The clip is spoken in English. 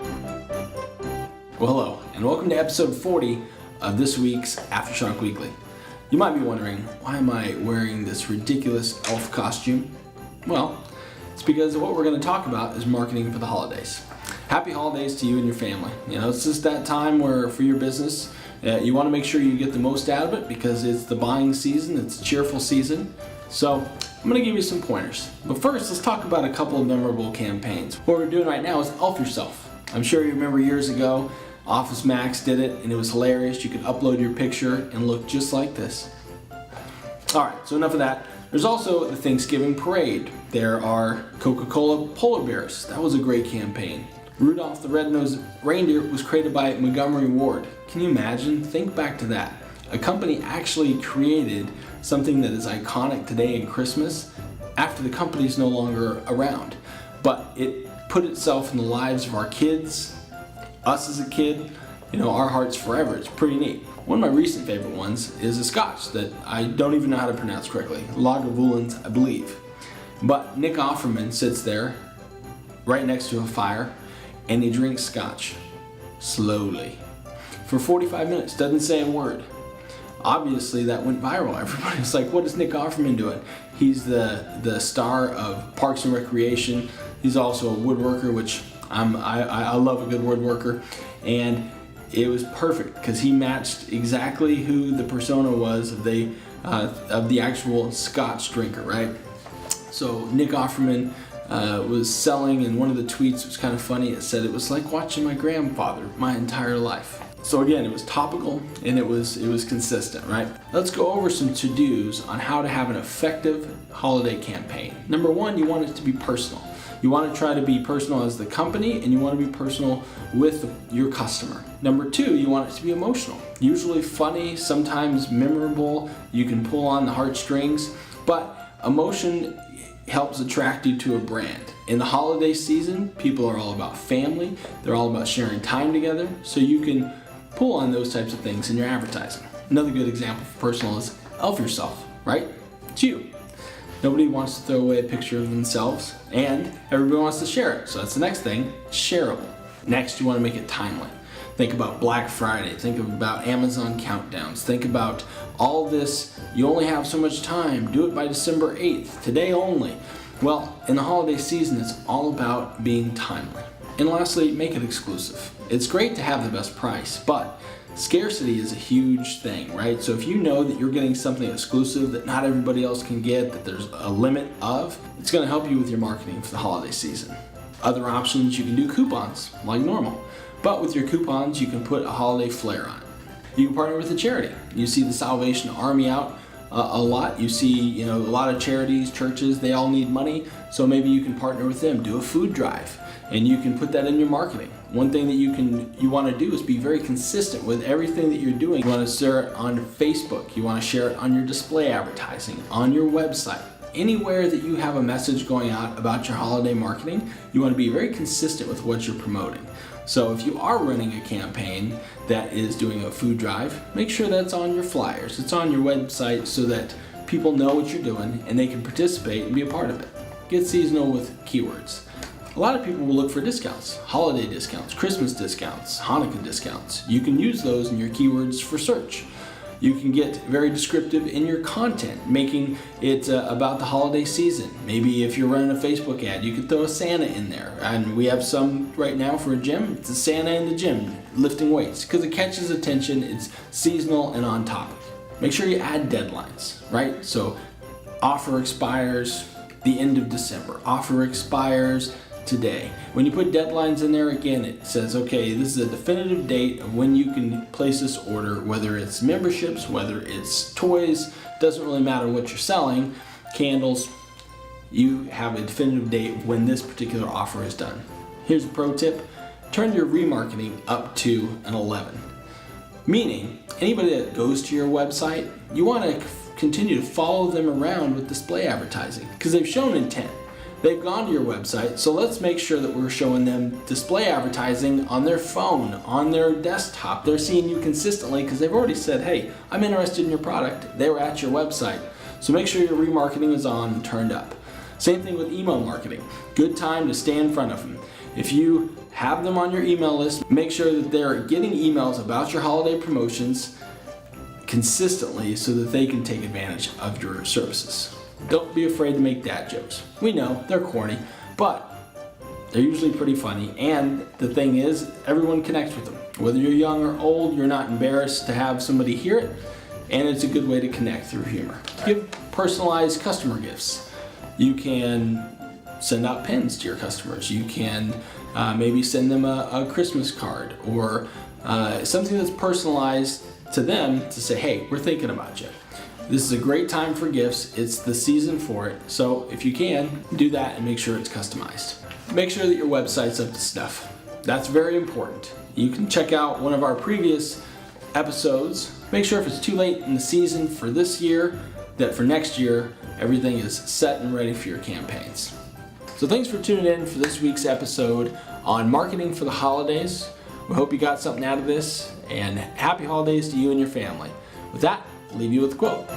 Well, hello, and welcome to episode 40 of this week's Aftershock Weekly. You might be wondering, why am I wearing this ridiculous elf costume? Well, it's because what we're going to talk about is marketing for the holidays. Happy holidays to you and your family. You know, it's just that time where for your business, you want to make sure you get the most out of it because it's the buying season, it's a cheerful season. So I'm going to give you some pointers. But first, let's talk about a couple of memorable campaigns. What we're doing right now is Elf Yourself. I'm sure you remember years ago, Office Max did it and it was hilarious. You could upload your picture and look just like this. Alright, so enough of that. There's also the Thanksgiving Parade. There are Coca-Cola polar bears. That was a great campaign. Rudolph the Red-Nosed Reindeer was created by Montgomery Ward. Can you imagine? Think back to that. A company actually created something that is iconic today in Christmas after the company's no longer around. But it put itself in the lives of our kids, us as a kid, you know, our hearts forever. It's pretty neat. One of my recent favorite ones is a scotch that I don't even know how to pronounce correctly. Lagavulin, I believe. But Nick Offerman sits there right next to a fire and he drinks scotch slowly for 45 minutes, doesn't say a word. Obviously that went viral. Everybody was like, what is Nick Offerman doing? He's the star of Parks and Recreation. He's also a woodworker, which I love a good woodworker. And it was perfect because he matched exactly who the persona was of the actual scotch drinker, right? So Nick Offerman was selling, and one of the tweets was kind of funny. It said it was like watching my grandfather my entire life. So again, it was topical and it was consistent, right? Let's go over some to-dos on how to have an effective holiday campaign. Number one, you want it to be personal. You want to try to be personal as the company, and you want to be personal with your customer. Number two, you want it to be emotional. Usually funny, sometimes memorable. You can pull on the heartstrings, but emotion helps attract you to a brand. In the holiday season, people are all about family. They're all about sharing time together, so you can pull on those types of things in your advertising. Another good example for personal is Elf Yourself, right? It's you. Nobody wants to throw away a picture of themselves, and everybody wants to share it. So that's the next thing, shareable. Next, you want to make it timely. Think about Black Friday, think about Amazon countdowns, think about all this, you only have so much time, do it by December 8th, today only. Well, in the holiday season, it's all about being timely. And lastly, make it exclusive. It's great to have the best price, but scarcity is a huge thing, right? So if you know that you're getting something exclusive that not everybody else can get, that there's a limit of, it's going to help you with your marketing for the holiday season. Other options, you can do coupons like normal, but with your coupons you can put a holiday flair on it. You can partner with a charity. You see the Salvation Army out a lot. You see, you know, a lot of charities, churches, they all need money, so maybe you can partner with them, do a food drive, and you can put that in your marketing. One thing that you want to do is be very consistent with everything that you're doing. You want to share it on Facebook. You want to share it on your display advertising, on your website. Anywhere that you have a message going out about your holiday marketing, you want to be very consistent with what you're promoting. So if you are running a campaign that is doing a food drive, make sure that's on your flyers. It's on your website so that people know what you're doing and they can participate and be a part of it. Get seasonal with keywords. A lot of people will look for discounts, holiday discounts, Christmas discounts, Hanukkah discounts. You can use those in your keywords for search. You can get very descriptive in your content, making it about the holiday season. Maybe if you're running a Facebook ad, you could throw a Santa in there. And we have some right now for a gym. It's a Santa in the gym lifting weights because it catches attention, it's seasonal and on topic. Make sure you add deadlines, right? So offer expires the end of December. Offer expires today. When you put deadlines in there, again, it says, okay, this is a definitive date of when you can place this order, whether it's memberships, whether it's toys, doesn't really matter what you're selling, candles, you have a definitive date of when this particular offer is done. Here's a pro tip, turn your remarketing up to an 11. Meaning, anybody that goes to your website, you want to continue to follow them around with display advertising because they've shown intent. They've gone to your website, so let's make sure that we're showing them display advertising on their phone, on their desktop. They're seeing you consistently because they've already said, hey, I'm interested in your product. They were at your website. So make sure your remarketing is on and turned up. Same thing with email marketing. Good time to stay in front of them. If you have them on your email list. Make sure that they're getting emails about your holiday promotions consistently so that they can take advantage of your services. Don't be afraid to make dad jokes. We know they're corny, but they're usually pretty funny, and the thing is, everyone connects with them. Whether you're young or old, you're not embarrassed to have somebody hear it, and it's a good way to connect through humor. Give personalized customer gifts. You can send out pins to your customers. You can maybe send them a Christmas card or something that's personalized to them to say, hey, we're thinking about you. This is a great time for gifts. It's the season for it. So if you can, do that and make sure it's customized. Make sure that your website's up to snuff. That's very important. You can check out one of our previous episodes. Make sure if it's too late in the season for this year, that for next year, everything is set and ready for your campaigns. So thanks for tuning in for this week's episode on marketing for the holidays. We hope you got something out of this, and happy holidays to you and your family. With that, I'll leave you with a quote.